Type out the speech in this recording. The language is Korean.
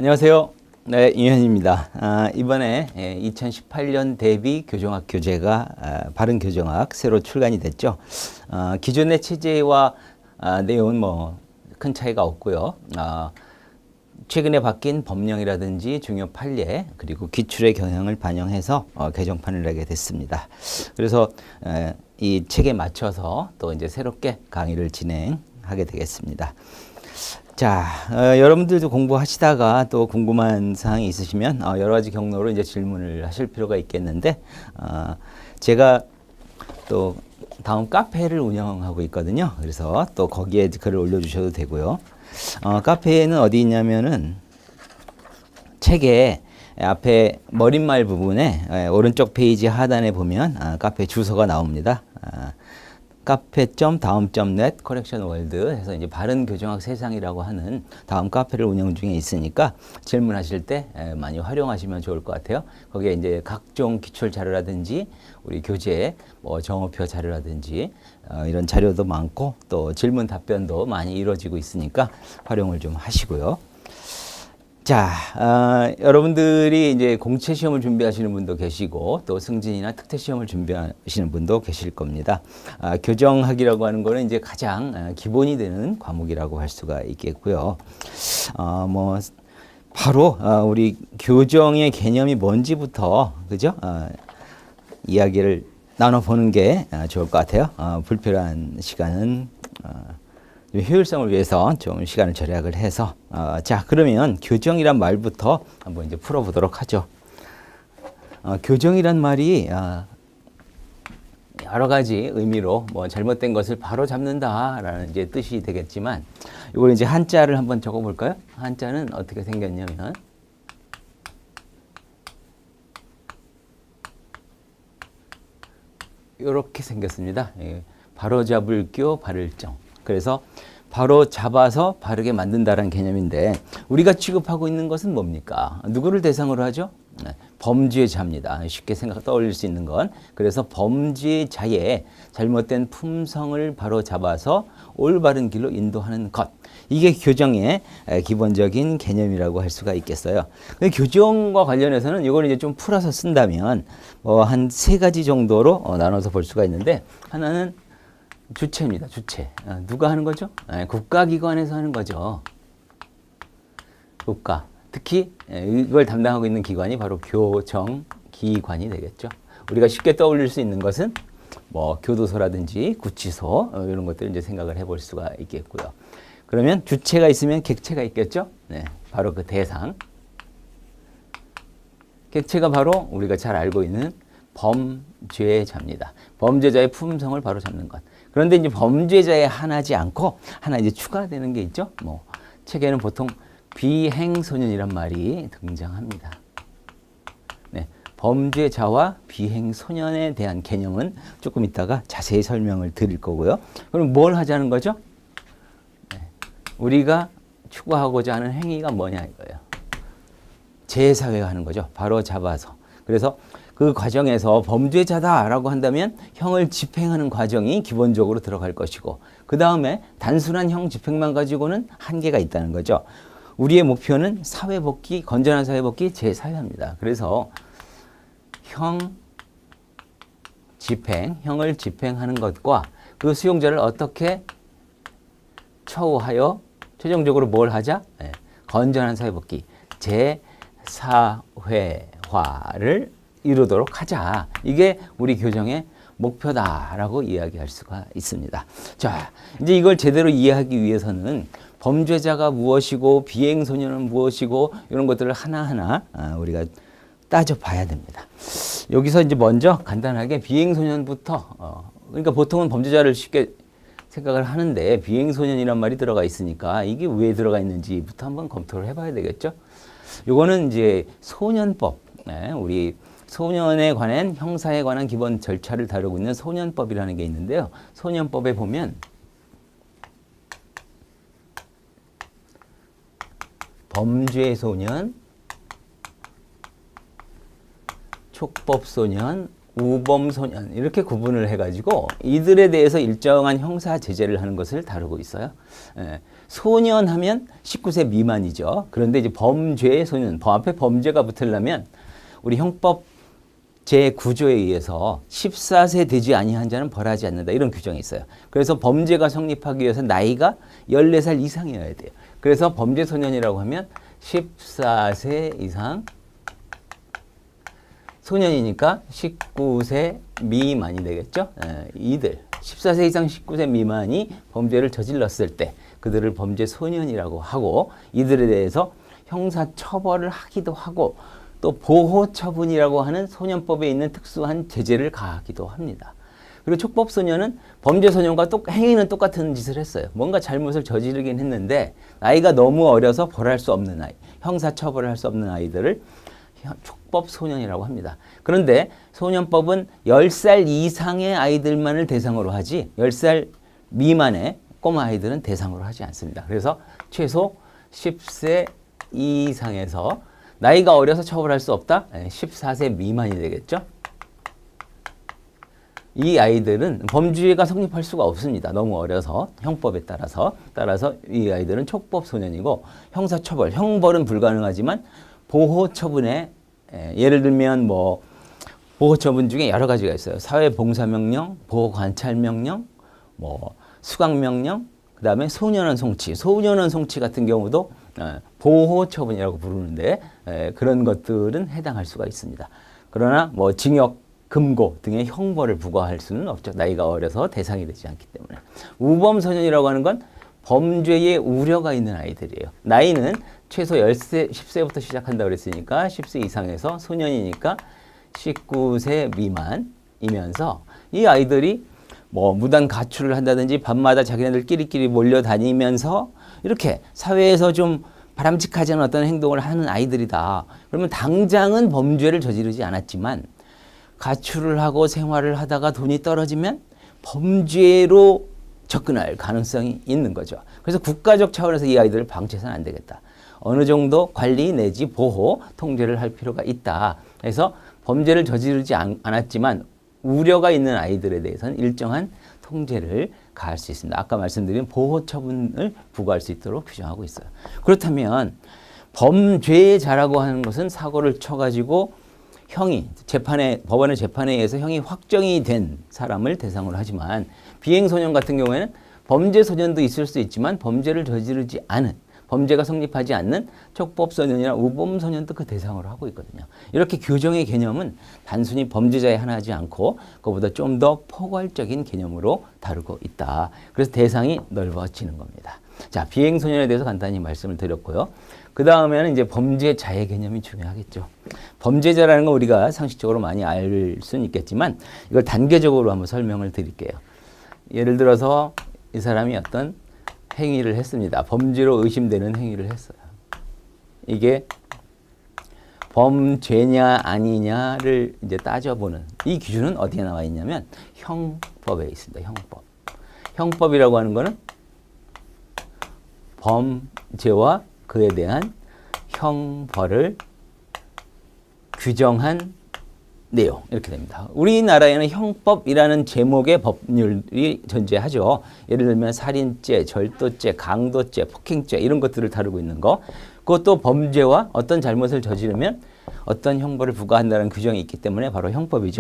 안녕하세요. 네, 이현입니다. 이번에 2018년 대비 교정학 교재가 바른교정학 새로 출간이 됐죠. 기존의 체제와 내용은 뭐 큰 차이가 없고요. 최근에 바뀐 법령이라든지 중요 판례 그리고 기출의 경향을 반영해서 개정판을 내게 됐습니다. 그래서 이 책에 맞춰서 또 이제 새롭게 강의를 진행하게 되겠습니다. 자, 여러분들도 공부하시다가 또 궁금한 사항이 있으시면 여러 가지 경로로 이제 질문을 하실 필요가 있겠는데, 제가 또 다음 카페를 운영하고 있거든요. 그래서 또 거기에 글을 올려주셔도 되고요. 카페에는 어디 있냐면은 책에 앞에 머릿말 부분에 오른쪽 페이지 하단에 보면 카페 주소가 나옵니다. 카페.다음.net 커렉션 월드 해서 이제 바른 교정학 세상이라고 하는 다음 카페를 운영 중에 있으니까 질문하실 때 많이 활용하시면 좋을 것 같아요. 거기에 이제 각종 기출 자료라든지 우리 교재 뭐 정오표 자료라든지 이런 자료도 많고 또 질문 답변도 많이 이루어지고 있으니까 활용을 좀 하시고요. 자, 여러분들이 이제 공채 시험을 준비하시는 분도 계시고 또 승진이나 특태 시험을 준비하시는 분도 계실 겁니다. 교정학이라고 하는 거는 이제 가장 기본이 되는 과목이라고 할 수가 있겠고요. 뭐 바로 우리 교정의 개념이 뭔지부터 그죠? 이야기를 나눠보는 게 좋을 것 같아요. 불필요한 시간은 효율성을 위해서 좀 시간을 절약을 해서 자, 그러면 교정이란 말부터 한번 이제 풀어보도록 하죠. 교정이란 말이 여러 가지 의미로 뭐 잘못된 것을 바로 잡는다라는 이제 뜻이 되겠지만 이걸 이제 한자를 한번 적어볼까요? 한자는 어떻게 생겼냐면 이렇게 생겼습니다. 바로 잡을 교 바를 정. 그래서 바로 잡아서 바르게 만든다는 개념인데 우리가 취급하고 있는 것은 뭡니까? 누구를 대상으로 하죠? 범죄자입니다. 쉽게 떠올릴 수 있는 건. 그래서 범죄자의 잘못된 품성을 바로 잡아서 올바른 길로 인도하는 것. 이게 교정의 기본적인 개념이라고 할 수가 있겠어요. 교정과 관련해서는 이걸 이제 좀 풀어서 쓴다면 한 세 가지 정도로 나눠서 볼 수가 있는데 하나는 주체입니다. 주체. 누가 하는 거죠? 국가기관에서 하는 거죠. 국가. 특히 이걸 담당하고 있는 기관이 바로 교정기관이 되겠죠. 우리가 쉽게 떠올릴 수 있는 것은 뭐 교도소라든지 구치소 이런 것들을 이제 생각을 해볼 수가 있겠고요. 그러면 주체가 있으면 객체가 있겠죠. 네, 바로 그 대상. 객체가 바로 우리가 잘 알고 있는 범죄자입니다. 범죄자의 품성을 바로 잡는 것. 그런데 이제 범죄자에 한하지 않고 하나 이제 추가되는 게 있죠. 뭐 책에는 보통 비행소년이란 말이 등장합니다. 네, 범죄자와 비행소년에 대한 개념은 조금 이따가 자세히 설명을 드릴 거고요. 그럼 뭘 하자는 거죠? 네, 우리가 추구하고자 하는 행위가 뭐냐 이거예요. 재사회화하는 거죠. 바로 잡아서. 그래서 그 과정에서 범죄자다라고 한다면 형을 집행하는 과정이 기본적으로 들어갈 것이고 그 다음에 단순한 형 집행만 가지고는 한계가 있다는 거죠. 우리의 목표는 사회복귀, 건전한 사회복귀, 재사회화입니다. 그래서 형을 집행하는 것과 그 수용자를 어떻게 처우하여 최종적으로 뭘 하자? 네, 건전한 사회복귀, 재사회화를 이루도록 하자. 이게 우리 교정의 목표다라고 이야기할 수가 있습니다. 자, 이제 이걸 제대로 이해하기 위해서는 범죄자가 무엇이고 비행소년은 무엇이고 이런 것들을 하나하나 우리가 따져봐야 됩니다. 여기서 이제 먼저 간단하게 비행소년부터 그러니까 보통은 범죄자를 쉽게 생각을 하는데 비행소년이란 말이 들어가 있으니까 이게 왜 들어가 있는지부터 한번 검토를 해봐야 되겠죠. 요거는 이제 소년법, 우리 소년에 관한 형사에 관한 기본 절차를 다루고 있는 소년법이라는 게 있는데요. 소년법에 보면 범죄소년, 촉법소년, 우범소년 이렇게 구분을 해가지고 이들에 대해서 일정한 형사 제재를 하는 것을 다루고 있어요. 소년하면 19세 미만이죠. 그런데 이제 범죄의 소년, 앞에 범죄가 붙으려면 우리 형법 제9조에 의해서 14세 되지 아니한 자는 벌하지 않는다. 이런 규정이 있어요. 그래서 범죄가 성립하기 위해서 나이가 14살 이상이어야 돼요. 그래서 범죄 소년이라고 하면 14세 이상, 소년이니까 19세 미만이 되겠죠. 이들 14세 이상 19세 미만이 범죄를 저질렀을 때 그들을 범죄 소년이라고 하고, 이들에 대해서 형사 처벌을 하기도 하고 또 보호 처분이라고 하는 소년법에 있는 특수한 제재를 가하기도 합니다. 그리고 촉법 소년은 범죄 소년과 행위는 똑같은 짓을 했어요. 뭔가 잘못을 저지르긴 했는데 나이가 너무 어려서 벌할 수 없는 아이, 형사 처벌을 할 수 없는 아이들을 촉법 소년이라고 합니다. 그런데 소년법은 10살 이상의 아이들만을 대상으로 하지 10살 미만의 꼬마 아이들은 대상으로 하지 않습니다. 그래서 최소 10세 이상에서 나이가 어려서 처벌할 수 없다? 14세 미만이 되겠죠? 이 아이들은 범죄가 성립할 수가 없습니다. 너무 어려서 형법에 따라서 이 아이들은 촉법 소년이고 형사처벌, 형벌은 불가능하지만 보호처분에 예를 들면 뭐 보호처분 중에 여러 가지가 있어요. 사회봉사명령, 보호관찰명령, 뭐 수강명령, 그 다음에 소년원 송치. 소년원 송치 같은 경우도 보호처분이라고 부르는데 그런 것들은 해당할 수가 있습니다. 그러나 뭐 징역, 금고 등의 형벌을 부과할 수는 없죠. 나이가 어려서 대상이 되지 않기 때문에. 우범소년이라고 하는 건 범죄의 우려가 있는 아이들이에요. 나이는 최소 10세부터 시작한다고 그랬으니까 10세 이상에서 소년이니까 19세 미만이면서 이 아이들이 뭐 무단 가출을 한다든지 밤마다 자기네들끼리 몰려다니면서 이렇게 사회에서 좀 바람직하지 않은 어떤 행동을 하는 아이들이다. 그러면 당장은 범죄를 저지르지 않았지만 가출을 하고 생활을 하다가 돈이 떨어지면 범죄로 접근할 가능성이 있는 거죠. 그래서 국가적 차원에서 이 아이들을 방치해서는 안 되겠다. 어느 정도 관리 내지 보호, 통제를 할 필요가 있다. 그래서 범죄를 저지르지 않았지만 우려가 있는 아이들에 대해서는 일정한 통제를 가할 수 있습니다. 아까 말씀드린 보호 처분을 부과할 수 있도록 규정하고 있어요. 그렇다면 범죄자라고 하는 것은 사고를 쳐가지고 형이 법원의 재판에 의해서 형이 확정이 된 사람을 대상으로 하지만 비행소년 같은 경우에는 범죄 소년도 있을 수 있지만 범죄를 저지르지 않은, 범죄가 성립하지 않는 촉법소년이나 우범소년도 그 대상으로 하고 있거든요. 이렇게 규정의 개념은 단순히 범죄자에 한하지 않고 그보다 좀 더 포괄적인 개념으로 다루고 있다. 그래서 대상이 넓어지는 겁니다. 자, 비행소년에 대해서 간단히 말씀을 드렸고요. 그 다음에는 이제 범죄자의 개념이 중요하겠죠. 범죄자라는 건 우리가 상식적으로 많이 알 수는 있겠지만 이걸 단계적으로 한번 설명을 드릴게요. 예를 들어서 이 사람이 어떤 행위를 했습니다. 범죄로 의심되는 행위를 했어요. 이게 범죄냐 아니냐를 이제 따져보는 이 기준은 어디에 나와 있냐면 형법에 있습니다. 형법. 형법이라고 하는 거는 범죄와 그에 대한 형벌을 규정한 내용 이렇게 됩니다. 우리나라에는 형법이라는 제목의 법률이 존재하죠. 예를 들면 살인죄, 절도죄, 강도죄, 폭행죄 이런 것들을 다루고 있는 거. 그것도 범죄와 어떤 잘못을 저지르면 어떤 형벌을 부과한다는 규정이 있기 때문에 바로 형법이죠.